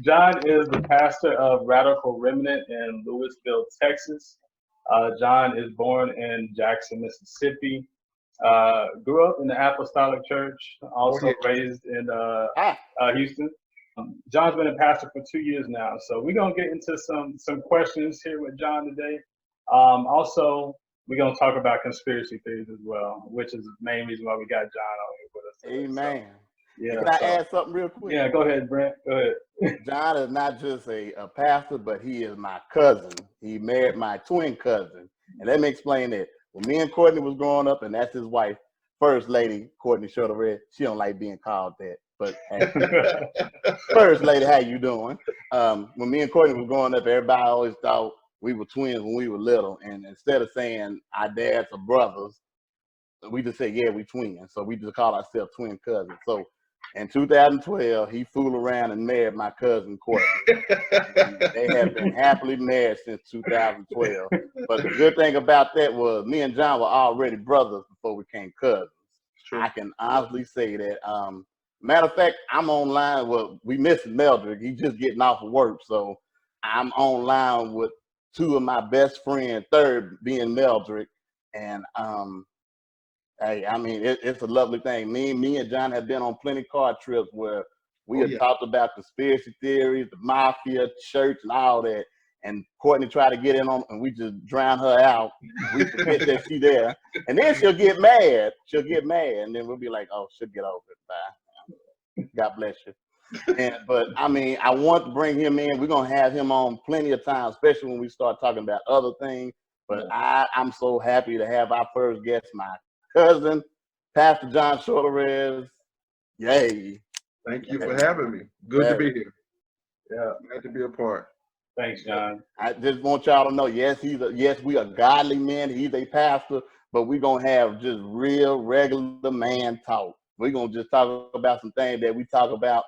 John is the pastor of Radical Remnant in Louisville, Texas. John is born in Jackson, Mississippi. Grew up in the Apostolic Church, Go also ahead. raised in Ah, Houston. John's been a pastor for 2 years now, so we're gonna get into some questions here with John today. Also, we're gonna talk about conspiracy theories as well, which is the main reason why we got John on here with us today. So, amen. yeah, Can I so add something real quick? yeah, go ahead, Brent. Go ahead. John is not just a pastor, but he is my cousin. He married my twin cousin. And let me explain that. When me and Courtney was growing up, and that's his wife, First Lady, Courtney Shorter Red, she don't like being called that. But First Lady, how you doing? When me and Courtney was growing up, everybody always thought we were twins when we were little. And instead of saying our dads are brothers, we just said, yeah, we twins. So we just call ourselves twin cousins. So in 2012, he fooled around and married my cousin Courtney. They have been happily married since 2012. But the good thing about that was me and John were already brothers before we became cousins. True. I can honestly say that. Matter of fact, I'm online. Well, we missed Meldrick. He's just getting off of work. So I'm online with two of my best friends, third being Meldrick. And hey, I mean, it's a lovely thing. Me and John have been on plenty car trips where we have talked about conspiracy theories, the mafia, church, and all that. And Courtney tried to get in on, and we just drown her out. We forget that she there, and then she'll get mad. She'll get mad, and then we'll be like, "Oh, she'll get over it. Bye. God bless you." But I mean, I want to bring him in. We're gonna have him on plenty of times, especially when we start talking about other things. But I'm so happy to have our first guest, my cousin, Pastor John Shorterez. Yay. Thank you for having me. Good to be here. Yeah. Glad to be a part. Thanks, John. I just want y'all to know, yes, we are godly men. He's a pastor, but we're gonna have just real regular man talk. We're gonna just talk about some things that we talking about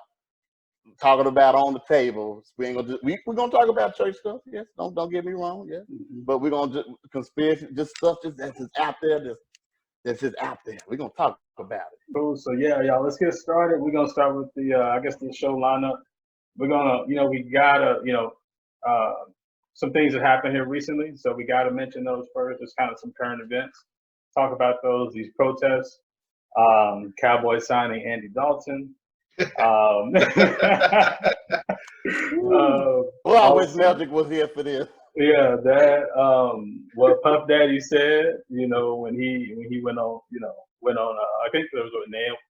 on the table. We ain't gonna we're gonna talk about church stuff, yes. Don't get me wrong, yes. But we're gonna just conspiracy, just stuff that's just out there, that's just out there. We're gonna talk about it. Cool. So yeah, y'all, let's get started. We're gonna start with the I guess the show lineup. We're gonna, we gotta, some things that happened here recently. So we gotta mention those first. Just kind of some current events. Talk about these protests. Cowboys signing Andy Dalton. Well, I wish Magic was here for this. Yeah, that what Puff Daddy said, when he went on, I think there was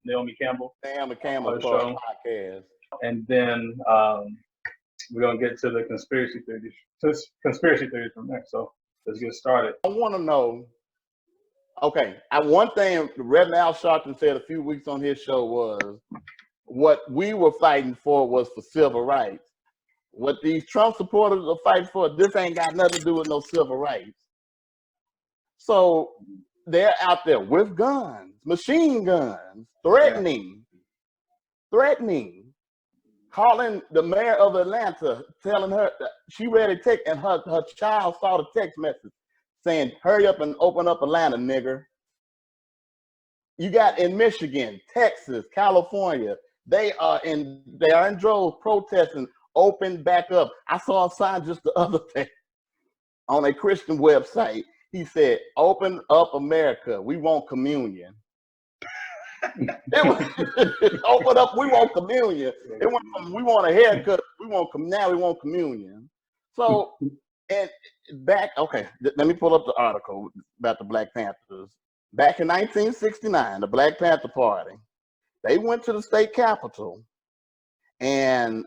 Naomi Campbell. Naomi Campbell show. Podcast. And then we're gonna get to the conspiracy theories from next. So let's get started. I want to know. Okay, one thing Reverend Al Sharpton said a few weeks on his show was what we were fighting for was for civil rights. What these Trump supporters are fighting for, this ain't got nothing to do with no civil rights. So they're out there with guns, machine guns, threatening, calling the mayor of Atlanta, telling her that she read a text, and her child saw the text message saying, "Hurry up and open up Atlanta, nigger." You got in Michigan, Texas, California, they are in droves protesting, open back up. I saw a sign just the other day on a Christian website. He said, "Open up America. We want communion." Open up. We want communion. It went from we want a haircut. We want communion. So and back. Okay, let me pull up the article about the Black Panthers. Back in 1969, the Black Panther Party, they went to the state capitol, and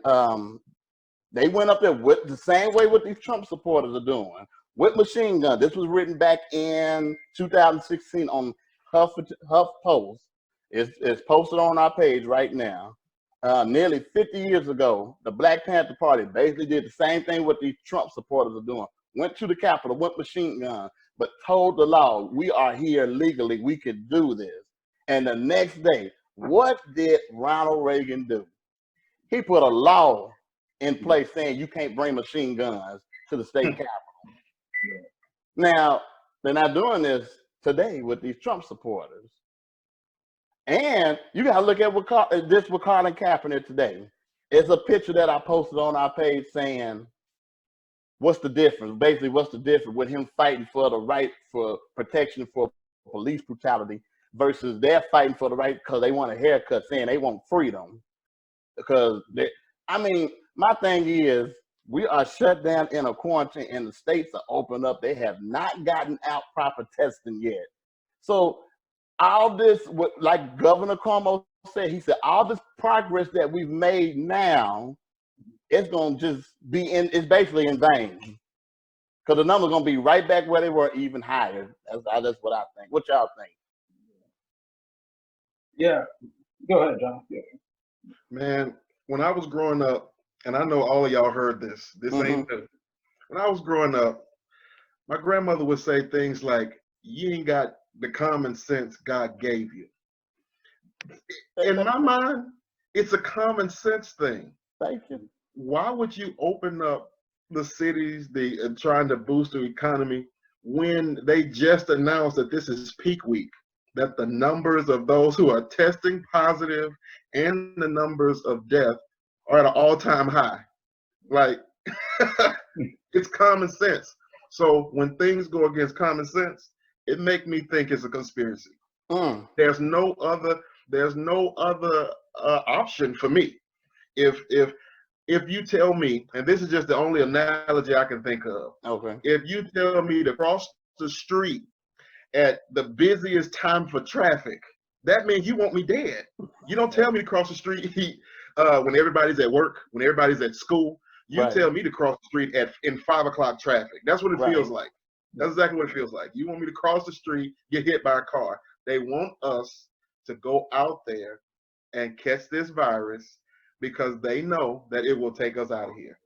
they went up there with the same way what these Trump supporters are doing, with machine guns. This was written back in 2016 on HuffPost. It's posted on our page right now. Nearly 50 years ago, the Black Panther Party basically did the same thing what these Trump supporters are doing. Went to the Capitol, went machine gun, but told the law, we are here legally, we could do this. And the next day, what did Ronald Reagan do? He put a law in place saying you can't bring machine guns to the state capitol. Now, they're not doing this today with these Trump supporters. And you got to look at what Colin Kaepernick today. It's a picture that I posted on our page saying, what's the difference? Basically, what's the difference with him fighting for the right for protection for police brutality versus they're fighting for the right because they want a haircut, saying they want freedom. Because I mean, my thing is, we are shut down in a quarantine, and the states are open up. They have not gotten out proper testing yet. So all this, like Governor Cuomo said, he said all this progress that we've made now, it's gonna just be it's basically in vain. Because the numbers gonna be right back where they were, even higher. That's what I think. What y'all think? Yeah, go ahead, John. Yeah. Man, when I was growing up, and I know all of y'all heard this. This ain't new. When I was growing up, my grandmother would say things like, "You ain't got the common sense God gave you." In my mind, it's a common sense thing. Thank you. Why would you open up the cities, trying to boost the economy when they just announced that this is peak week, that the numbers of those who are testing positive and the numbers of death are at an all-time high? Like, it's common sense. So when things go against common sense, it makes me think it's a conspiracy. There's no other option for me. If you tell me, and this is just the only analogy I can think of. Okay. If you tell me to cross the street at the busiest time for traffic, that means you want me dead. You don't tell me to cross the street when everybody's at work, when everybody's at school. You tell me to cross the street in 5 o'clock traffic. That's what it feels like. That's exactly what it feels like. You want me to cross the street, get hit by a car. They want us to go out there and catch this virus because they know that it will take us out of here.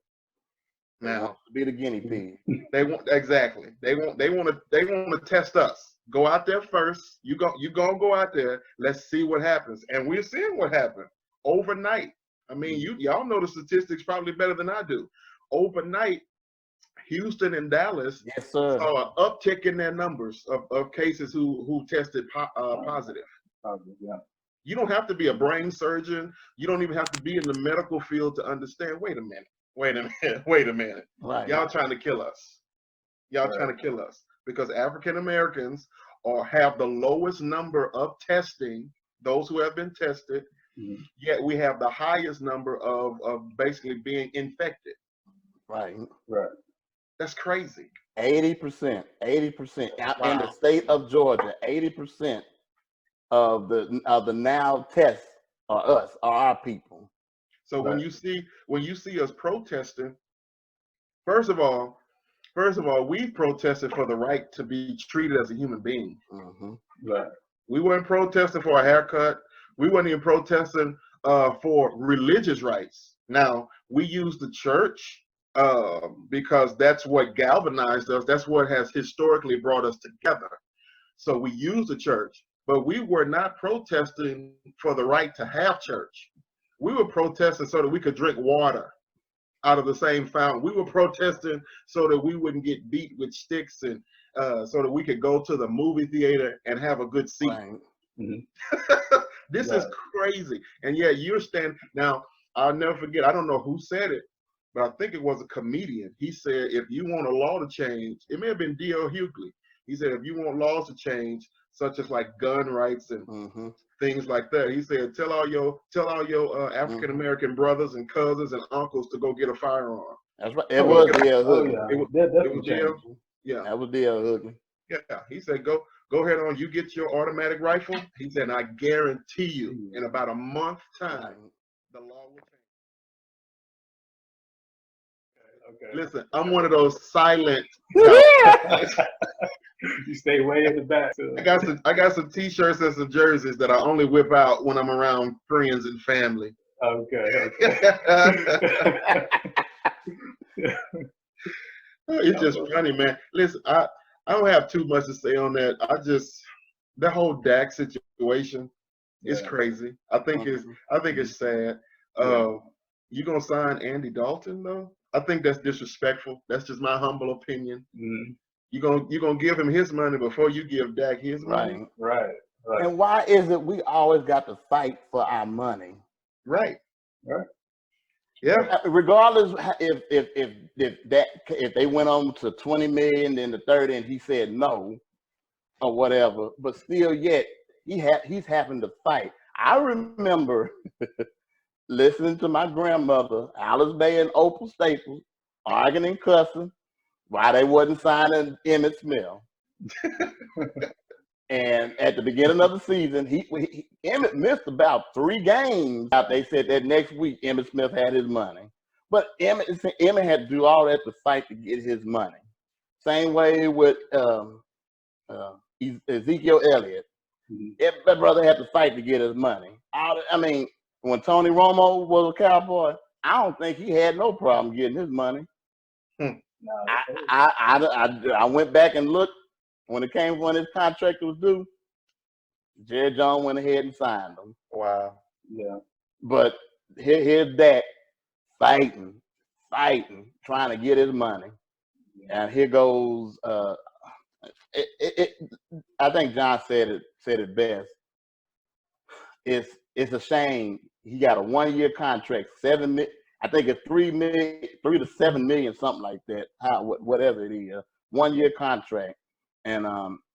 Now, be the guinea pig. They want to test us. Go out there first. You gonna go out there. Let's see what happens. And we're seeing what happened overnight. I mean, y'all know the statistics probably better than I do. Overnight, Houston and Dallas saw an uptick in their numbers of cases who tested positive. Yeah. You don't have to be a brain surgeon. You don't even have to be in the medical field to understand. Wait a minute. Right. Y'all trying to kill us. Trying to kill us because African Americans have the lowest number of testing, those who have been tested, yet we have the highest number of basically being infected. Right. That's crazy. 80%. Wow. In the state of Georgia, 80% of the now tests are our people. So when you see us protesting, first of all, we protested for the right to be treated as a human being. We weren't protesting for a haircut. We weren't even protesting for religious rights. Now, we use the church because that's what galvanized us. That's what has historically brought us together. So we use the church, but we were not protesting for the right to have church. We were protesting so that we could drink water out of the same fountain. We were protesting so that we wouldn't get beat with sticks and so that we could go to the movie theater and have a good seat. This is crazy. And yeah, you're standing. Now, I'll never forget, I don't know who said it, but I think it was a comedian. He said, if you want a law to change, it may have been D.L. Hughley. He said, if you want laws to change, such as like gun rights and things like that, he said, tell all your African American brothers and cousins and uncles to go get a firearm. That's right. It was D.L. Hughley. It was D.L. Yeah, that was D.L. Hughley. Yeah, he said, go ahead on. You get your automatic rifle. He said, and I guarantee you, in about a month's time, the law will change. Okay. Listen, I'm one of those silent. You stay way in the back. I got some T-shirts and some jerseys that I only whip out when I'm around friends and family. Okay. It's just funny, man. Listen, I don't have too much to say on that. The whole Dak situation is crazy. I think it's sad. You gonna sign Andy Dalton though? I think that's disrespectful. That's just my humble opinion. You gonna give him his money before you give Dak his money? Right. And why is it we always got to fight for our money? Right. Yeah. Regardless if they went on to 20 million, then the 30, and he said no or whatever, but still yet he's having to fight. I remember listening to my grandmother, Alice Bay and Opal Staples, arguing and cussing why they wasn't signing Emmitt Smith. And at the beginning of the season, Emmitt missed about 3 games. They said that next week Emmitt Smith had his money, but Emmitt had to do all that to fight to get his money. Same way with Ezekiel Elliott. That brother had to fight to get his money. I mean, when Tony Romo was a Cowboy, I don't think he had no problem getting his money. I went back and looked when it came when his contract was due. Jerry Jones went ahead and signed him. Wow. Yeah. But here's Dak fighting, trying to get his money. And here goes I think John said it best. It's a shame he got a 1-year contract, I think it's 3 to 7 million, something like that. Whatever it is, 1-year contract. And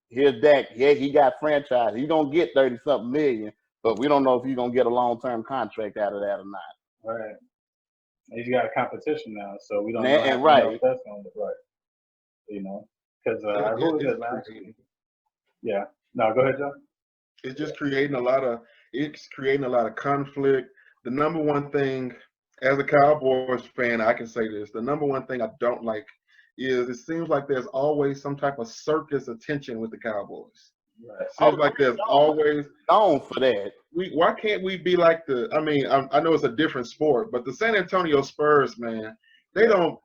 here's Dak. Yeah, he got franchise. He's gonna get 30-something million, but we don't know if he's gonna get a long-term contract out of that or not. Right. He's got a competition now, so we don't know And what that's gonna look like. You know, because who was it last week? Yeah. No, go ahead, John. It's just creating a lot of conflict. The number one thing, as a Cowboys fan, I can say this: the number one thing I don't like is it seems like there's always some type of circus attention with the Cowboys. Right. Seems like there's always known for that. Why can't we be like I know it's a different sport, but the San Antonio Spurs, man, they don't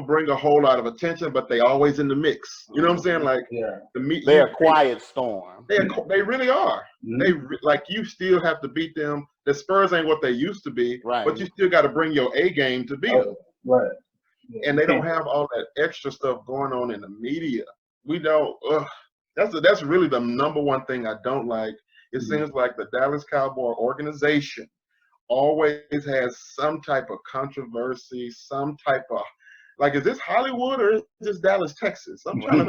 bring a whole lot of attention, but they always in the mix. You know what I'm saying? Like they're a quiet storm. They really are. Mm-hmm. You still have to beat them. The Spurs ain't what they used to be, right? But you still got to bring your A game to beat them, right? And they don't have all that extra stuff going on in the media. We don't. That's really the number one thing I don't like. It seems like the Dallas Cowboy organization always has some type of controversy, some type of is this Hollywood or is this Dallas, Texas? I'm trying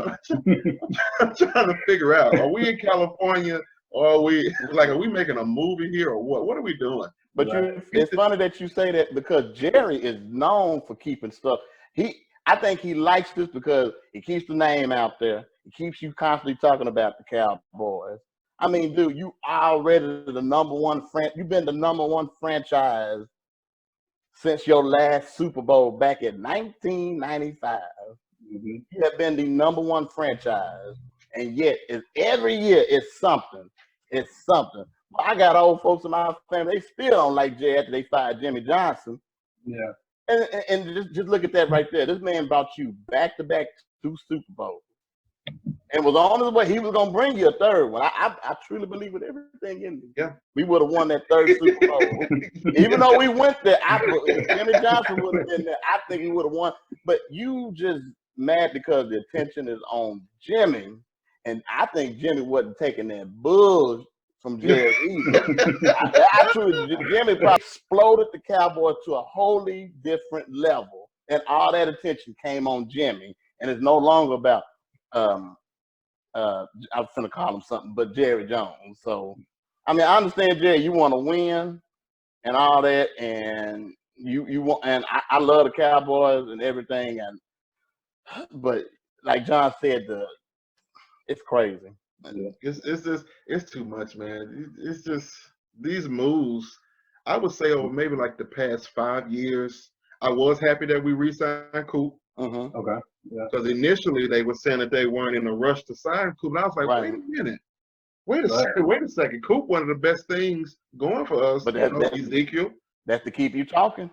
to figure out. Are we in California or are we making a movie here or what? What are we doing? But it's funny that you say that because Jerry is known for keeping stuff. I think he likes this because he keeps the name out there. He keeps you constantly talking about the Cowboys. I mean, dude, you already the number one you've been the number one franchise since your last Super Bowl back in 1995. Mm-hmm. You have been the number one franchise, and yet every year it's something. It's something. I got old folks in my family; they still don't like Jay after they fired Jimmy Johnson. Yeah. And just look at that right there. This man brought you back-to-back 2 Super Bowls. And was on his way. He was going to bring you a third one. I truly believe with everything in me. Yeah. We would have won that 3rd Super Bowl. Even though we went there, Jimmy Johnson would have been there. I think he would have won. But you just mad because the attention is on Jimmy. And I think Jimmy wasn't taking that bull from Jerry either. Jimmy probably exploded the Cowboys to a wholly different level. And all that attention came on Jimmy. And it's no longer about I was going to call him something, but Jerry Jones. So, I mean, I understand, Jerry, you want to win and all that, and you want, and I love the Cowboys and everything, but like John said, it's crazy. It's too much, man. It's just these moves. I would say over maybe like the past 5 years, I was happy that we re-signed Coop. Mm-hmm. Okay. Yeah. Because initially they were saying that they weren't in a rush to sign Coop. And I was like, wait a minute. Wait a second. Coop, one of the best things going for us, but Ezekiel. That's to keep you talking.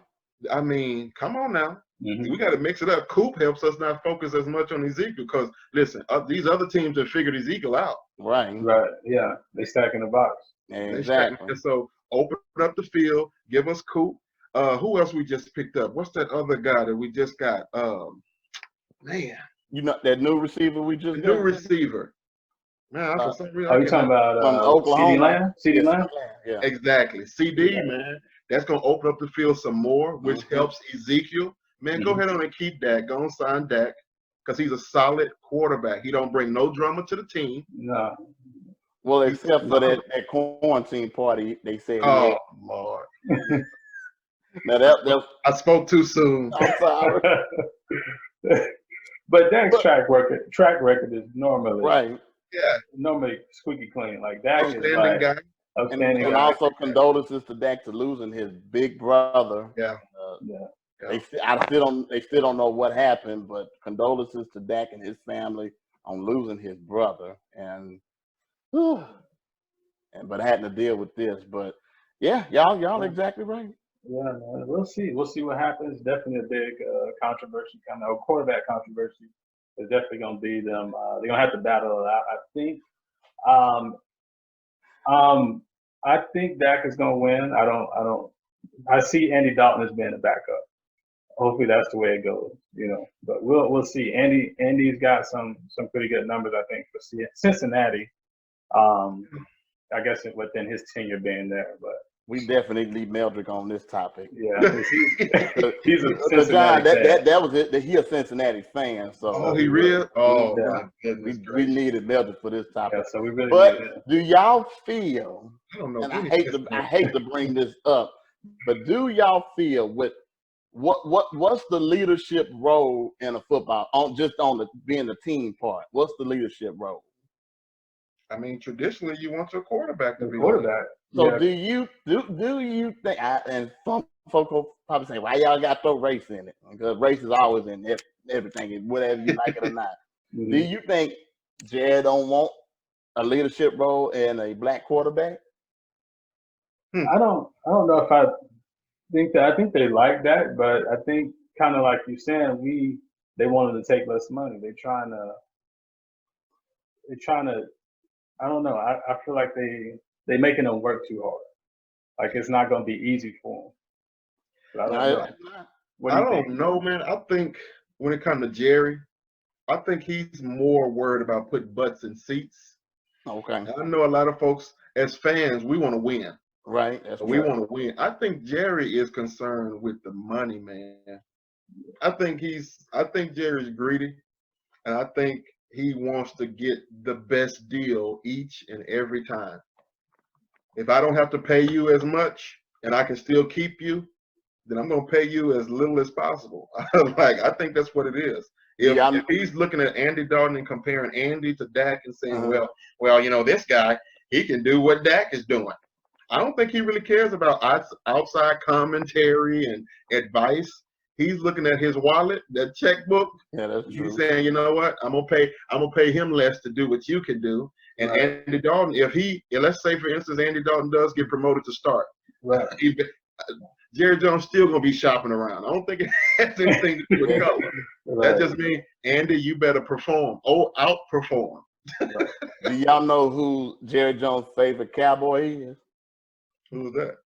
I mean, come on now. Mm-hmm. We got to mix it up. Coop helps us not focus as much on Ezekiel because, listen, these other teams have figured Ezekiel out. Right. Yeah. They stack in the box. Exactly. So open up the field. Give us Coop. Who else we just picked up? What's that other guy that we just got? Man. You know that new receiver we just got? New receiver. Man, you talking about Oklahoma? CD Lamb? Yeah. Exactly. CD, man. That's going to open up the field some more, which helps Ezekiel. Man, go ahead on and keep Dak. Go and sign Dak because he's a solid quarterback. He don't bring no drama to the team. No. Well, except for that quarantine party, they said. Oh, Lord. Now that I spoke too soon. I'm sorry. But Dak's track record is normally right. Yeah. Normally squeaky clean. Like Dak is Outstanding guy. Outstanding and guy. also condolences to Dak to losing his big brother. Yeah. They still don't know what happened, but condolences to Dak and his family on losing his brother, but having to deal with this. But yeah, y'all exactly right. Yeah, man. We'll see. We'll see what happens. Definitely a big controversy coming. A quarterback controversy is definitely going to be them. They're going to have to battle it out. I think Dak is going to win. I see Andy Dalton as being a backup. Hopefully that's the way it goes, But we'll see. Andy's got some pretty good numbers, I think, for Cincinnati. I guess within his tenure being there, but we definitely need Meldrick on this topic. Yeah, he's a Cincinnati fan. That was it. He a Cincinnati fan, so he real. Oh, my goodness, we needed Meldrick for this topic. Yeah, so we really. But do y'all feel? I don't know. And I hate to bring this up, but do y'all feel with what's the leadership role in a football being the team part? What's the leadership role? I mean, traditionally, you want your quarterback to be quarterback. So do you think? And some folks will probably say, "Why y'all got to throw race in it?" Because race is always in everything, whether you like it or not. Do you think Jared don't want a leadership role and a black quarterback? I don't know if I think that. I think they like that, but I think kind of like you saying, they wanted to take less money. They're trying to. I don't know. I feel like they making them work too hard. Like it's not going to be easy for them. But I don't know, man. I think when it comes to Jerry, I think he's more worried about putting butts in seats. Okay. And I know a lot of folks as fans, we want to win. Right. We want to win. I think Jerry is concerned with the money, man. I think Jerry's greedy, and I think he wants to get the best deal each and every time. If I don't have to pay you as much and I can still keep you, then I'm going to pay you as little as possible. I think that's what it is. If he's looking at Andy Dalton and comparing Andy to Dak and saying, well, this guy, he can do what Dak is doing. I don't think he really cares about outside commentary and advice. He's looking at his wallet, that checkbook. Yeah, that's true. He's saying, you know what? I'm gonna pay him less to do what you can do. And right. Andy Dalton, let's say for instance, Andy Dalton does get promoted to start. Right. Jerry Jones still gonna be shopping around. I don't think it has anything to do with color. Right. That just means, Andy, you better perform. Outperform. Right. Do y'all know who Jerry Jones' favorite Cowboy is? Who's that?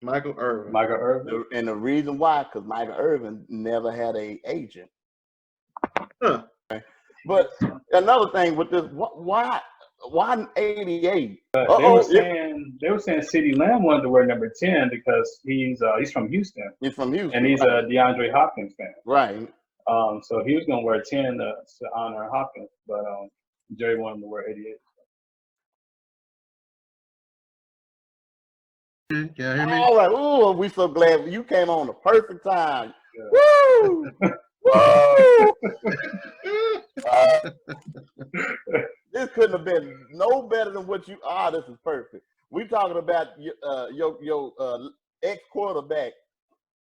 Michael Irvin. And the reason why, because Michael Irvin never had an agent. Huh. But another thing with this, why 88? They were saying CeeDee Lamb wanted to wear number 10 because he's from Houston. He's from Houston. And he's a DeAndre Hopkins fan. Right. So he was going to wear 10 to honor Hopkins, but Jerry wanted him to wear 88. Can you hear me? All right. Ooh, we so glad you came on the perfect time. Yeah. Woo! Woo! This couldn't have been no better than what you are. This is perfect. We talking about your ex-quarterback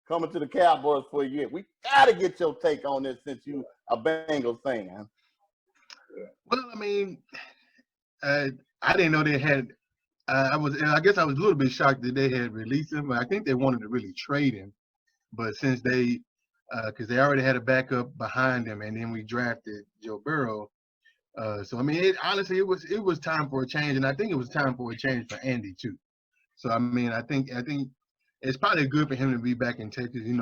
coming to the Cowboys for a year. We got to get your take on this since you a Bengals fan. Well, I mean, I didn't know they had. I guess I was a little bit shocked that they had released him. I think they wanted to really trade him, but since because they already had a backup behind him, and then we drafted Joe Burrow. So I mean, honestly, it was time for a change, and I think it was time for a change for Andy too. So I mean, I think it's probably good for him to be back in Texas. He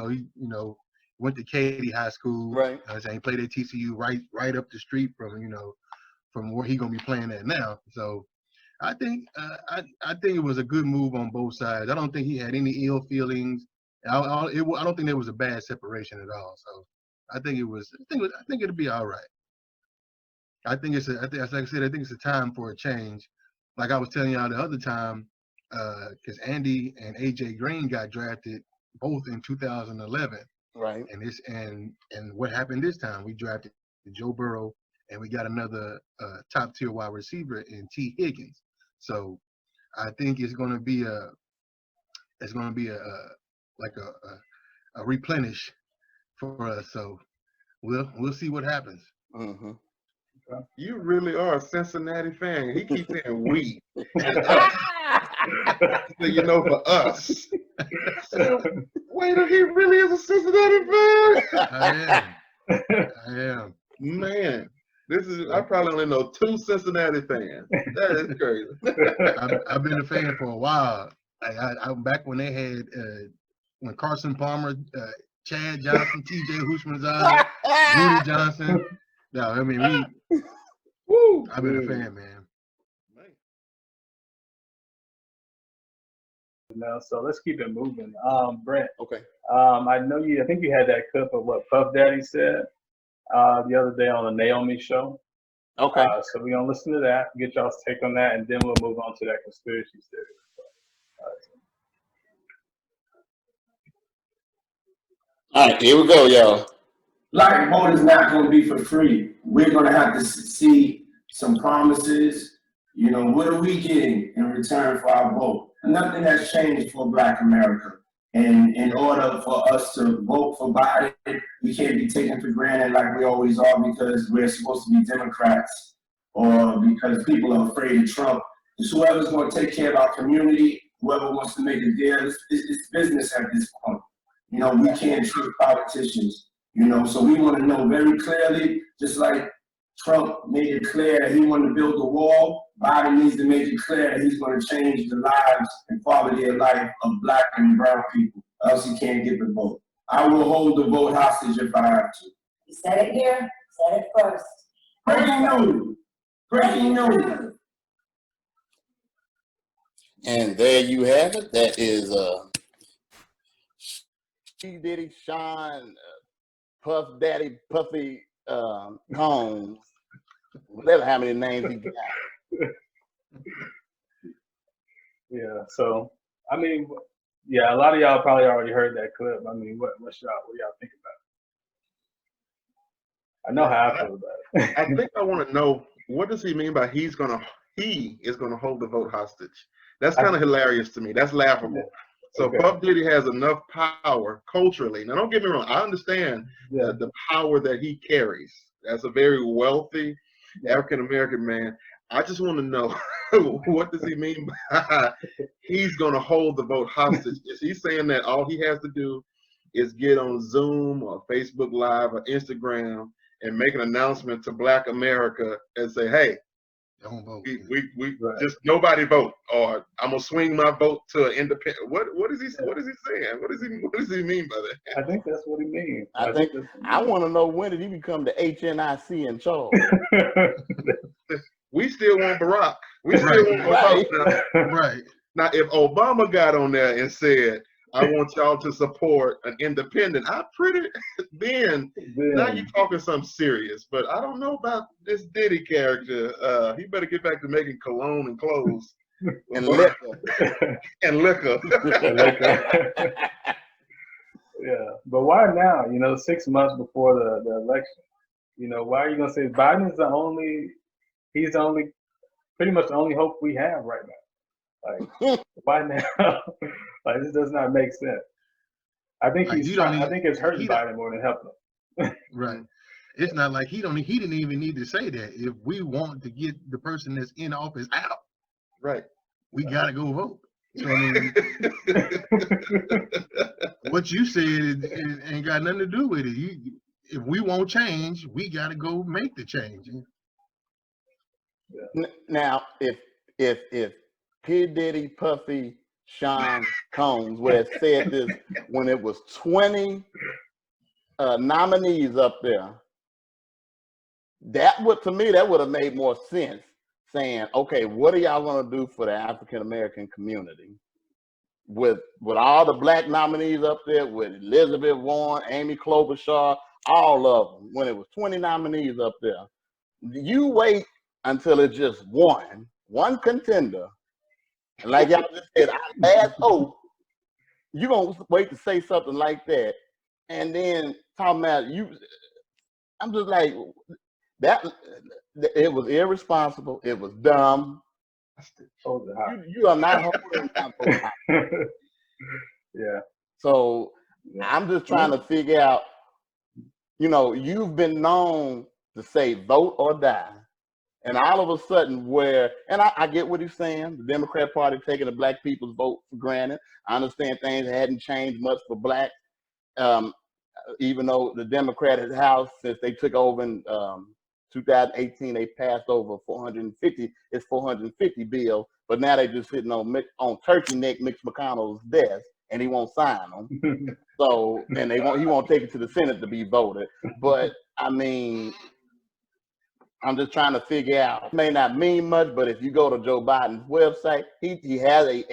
went to Katy High School, right? So he played at TCU right up the street from where he gonna be playing at now. So I think it was a good move on both sides. I don't think he had any ill feelings. I don't think there was a bad separation at all. So I think it'll be all right. I think like I said, I think it's a time for a change. Like I was telling y'all the other time, because Andy and AJ Green got drafted both in 2011. Right. And what happened this time? We drafted Joe Burrow, and we got another top tier wide receiver in T. Higgins. So I think it's going to be a replenish for us. So we'll see what happens. Mm-hmm. You really are a Cincinnati fan. He keeps saying we. You know, for us. Wait, he really is a Cincinnati fan? I am. Man, I probably only know 2 Cincinnati fans. That is crazy. I've been a fan for a while. I back when they had when Carson Palmer, Chad Johnson, T.J. Houshmandzadeh, Rudy Johnson. No, I mean I've been a fan, man. No, so let's keep it moving. Brent. Okay. I think you had that clip of what Puff Daddy said the other day on the Naomi show. Okay. So we're gonna listen to that, get y'all's take on that, and then we'll move on to that conspiracy theory. All right, here we go, y'all. Black vote is not going to be for free. We're going to have to see some promises. You know, what are we getting in return for our vote? Nothing has changed for Black America. And in order for us to vote for Biden, we can't be taken for granted like we always are because we're supposed to be Democrats or because people are afraid of Trump. It's whoever's going to take care of our community, whoever wants to make a deal. It's business at this point. You know, we can't trick politicians, you know, so we want to know very clearly, just like Trump made it clear that he wanted to build the wall, Biden needs to make it clear that he's going to change the lives and quality of life of Black and brown people, else he can't get the vote. I will hold the vote hostage if I have to. You said it here, said it first. Breaking news. Breaking news. And there you have it. That is P. Diddy, Sean, Puff Daddy, Puffy, Combs, whatever how many names he got. Yeah, so I mean, yeah, a lot of y'all probably already heard that clip. I mean, what y'all think about it? I know how I feel about it. I think I want to know, what does he mean by he is gonna hold the vote hostage? That's kind of hilarious to me. That's laughable. So okay. Puff Diddy has enough power culturally. Now, don't get me wrong. I understand the power that he carries as a very wealthy African-American man. I just want to know, what does he mean by he's going to hold the vote hostage? Is he saying that all he has to do is get on Zoom or Facebook Live or Instagram and make an announcement to Black America and say, hey, don't vote. We just nobody vote, or I'm gonna swing my vote to an independent. What is he saying? What does he mean by that? I think that's what he means. I want to know, when did he become the HNIC in charge? We still want Barack. We still want Barack. Right. Now, if Obama got on there and said, I want y'all to support an independent, then now you're talking something serious. But I don't know about this Diddy character. He better get back to making cologne and clothes. And liquor. And liquor. Yeah, but why now? You know, 6 months before the election. You know, why are you gonna say Biden's pretty much the only hope we have right now? Like, why now? Like, this does not make sense. I think I think it's hurting Biden more than helping him. Right. It's not like he didn't even need to say that. If we want to get the person that's in office out, right, we gotta go vote. So I mean, what you said ain't got nothing to do with it. If we want change, we gotta go make the change. Now, if P. Diddy, Puffy, Sean Combs would have said this when it was 20 nominees up there, that would have made more sense. saying, okay, what are y'all gonna do for the African American community? With all the black nominees up there, with Elizabeth Warren, Amy Klobuchar, all of them, when it was 20 nominees up there, you wait until it's just one contender. And like y'all just said, our last hope, you're gonna wait to say something like that. And then talking about you, I'm just like, that it was irresponsible, it was dumb. You are not holding down for Yeah. So I'm just trying to figure out, you've been known to say vote or die. And all of a sudden and I get what he's saying, the Democrat Party taking the black people's vote for granted. I understand things hadn't changed much for black, even though the Democratic House, since they took over in 2018, they passed over 450 bills, but now they just sitting on turkey neck Mitch McConnell's desk, and he won't sign them. So, and he won't take it to the Senate to be voted. But I mean, I'm just trying to figure out. It may not mean much, but if you go to Joe Biden's website, he has a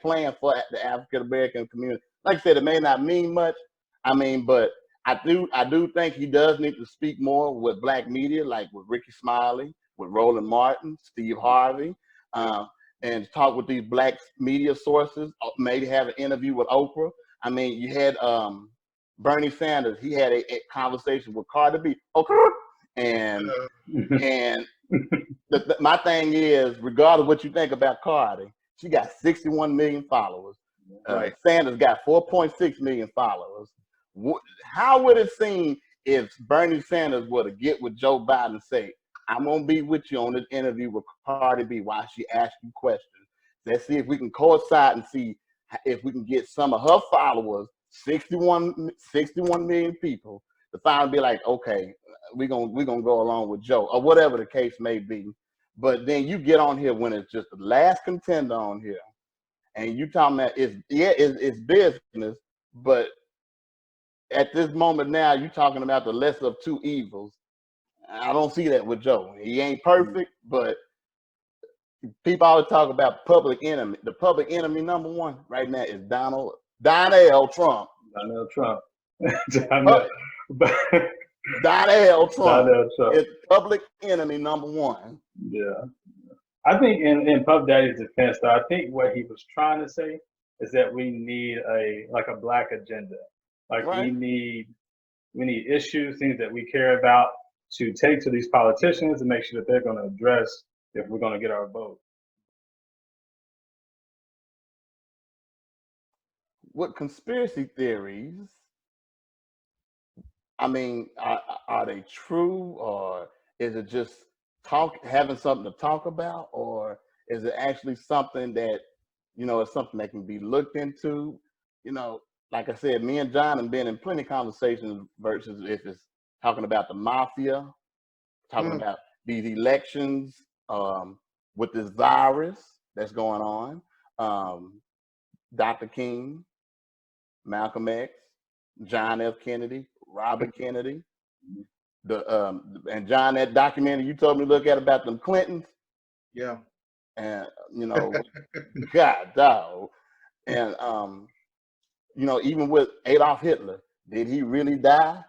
plan for the African American community. Like I said, it may not mean much. I mean, but I do think he does need to speak more with black media, like with Ricky Smiley, with Roland Martin, Steve Harvey, and talk with these black media sources. Maybe have an interview with Oprah. I mean, you had Bernie Sanders. He had a conversation with Cardi B. Okay. And my thing is, regardless of what you think about Cardi, she got 61 million followers. Right. Sanders got 4.6 million followers. How would it seem if Bernie Sanders were to get with Joe Biden and say, I'm going to be with you on this interview with Cardi B while she asks you questions. Let's see if we can coincide and see if we can get some of her followers, 61 million people, to finally be like, okay, we're gonna go along with Joe, or whatever the case may be. But then you get on here when it's just the last contender on here, and you talking about it's business, but at this moment now, you're talking about the lesser of two evils. I don't see that with Joe. He ain't perfect, but people always talk about public enemy. The public enemy number one right now is Donald Trump. Donald Trump. Donald Trump is public enemy number one. Yeah. I think in Puff Daddy's defense, though, I think what he was trying to say is that we need a black agenda. Like we need issues, things that we care about to take to these politicians and make sure that they're going to address if we're going to get our vote. What conspiracy theories, I mean, are they true, or is it just having something to talk about, or is it actually something that, is something that can be looked into? Like I said, me and John have been in plenty of conversations versus if it's talking about the mafia, talking about these elections, with this virus that's going on, Dr. King, Malcolm X, John F. Kennedy, Robert Kennedy, and John, that documentary you told me to look at about them Clintons. Yeah. And God dog. And even with Adolf Hitler, did he really die?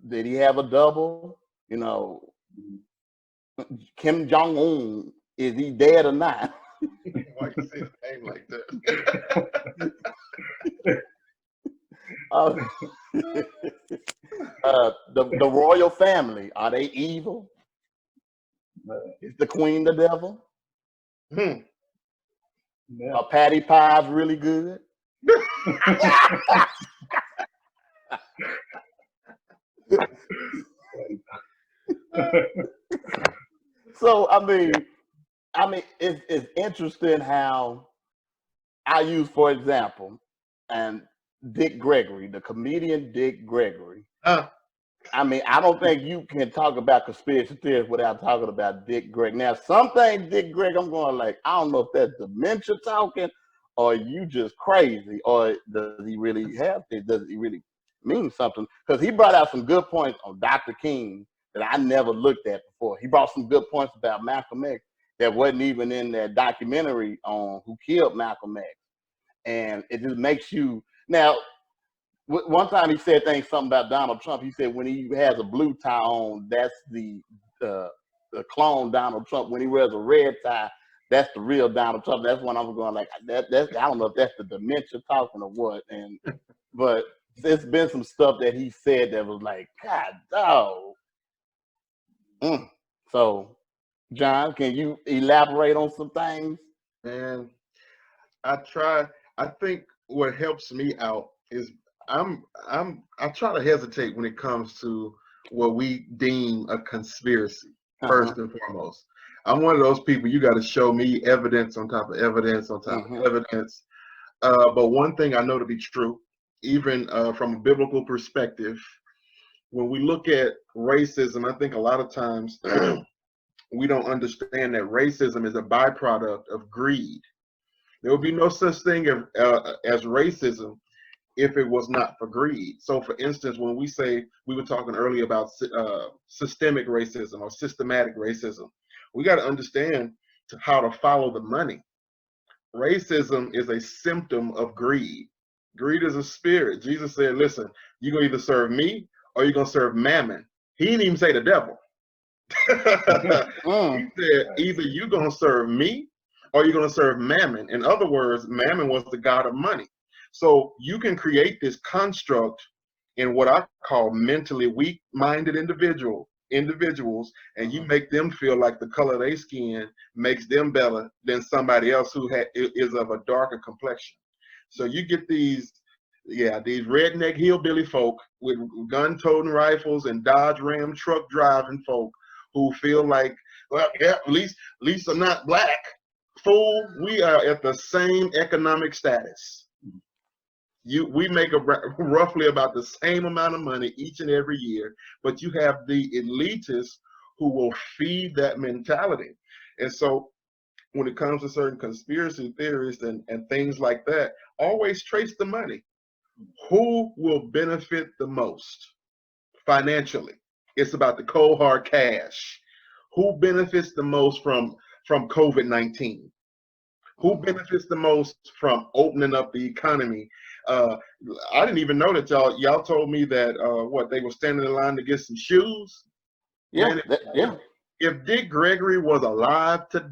Did he have a double? Kim Jong-un, is he dead or not? Why you say his name like that? The royal family, are they evil? Is the queen the devil? Yeah. Are patty pies really good? So I mean, it's interesting how I use, for example, and Dick Gregory, the comedian Dick Gregory. I mean, I don't think you can talk about conspiracy theories without talking about Dick Gregory. Now, some things Dick Gregory, I'm going like, I don't know if that's dementia talking, or you just crazy, or does he really have it? Does he really mean something? Because he brought out some good points on Dr. King that I never looked at before. He brought some good points about Malcolm X that wasn't even in that documentary on who killed Malcolm X. And it just makes you now. One time he said something about Donald Trump. He said when he has a blue tie on, that's the clone Donald Trump. When he wears a red tie, that's the real Donald Trump. That's when I'm going like that. I don't know if that's the dementia talking or what. But there's been some stuff that he said that was like, God, dog. So, John, can you elaborate on some things? Man, I think what helps me out is I try to hesitate when it comes to what we deem a conspiracy, first and foremost. I'm one of those people, you got to show me evidence on top of evidence on top of evidence. But one thing I know to be true, even from a biblical perspective, when we look at racism, I think a lot of times we don't understand that racism is a byproduct of greed. There would be no such thing as racism if it was not for greed. So for instance, when we were talking earlier about systemic racism or systematic racism, we got to understand how to follow the money. Racism is a symptom of greed. Greed is a spirit. Jesus said, listen, you're going to either serve me or you're going to serve mammon. He didn't even say the devil. He said, either you're going to serve me or you're going to serve mammon. In other words, mammon was the god of money. So you can create this construct in what I call mentally weak-minded individuals, and you make them feel like the color of their skin makes them better than somebody else who is of a darker complexion. So you get these redneck hillbilly folk with gun-toting rifles and Dodge Ram truck driving folk who feel like, well, yeah, at least I'm not black. Fool, we are at the same economic status. We make roughly about the same amount of money each and every year, but you have the elitists who will feed that mentality. And so when it comes to certain conspiracy theories and things like that, always trace the money. Who will benefit the most financially? It's about the cold hard cash. Who benefits the most from COVID-19? Who benefits the most from opening up the economy? I didn't even know that y'all told me that they were standing in line to get some shoes. Yeah, Man, if Dick Gregory was alive today,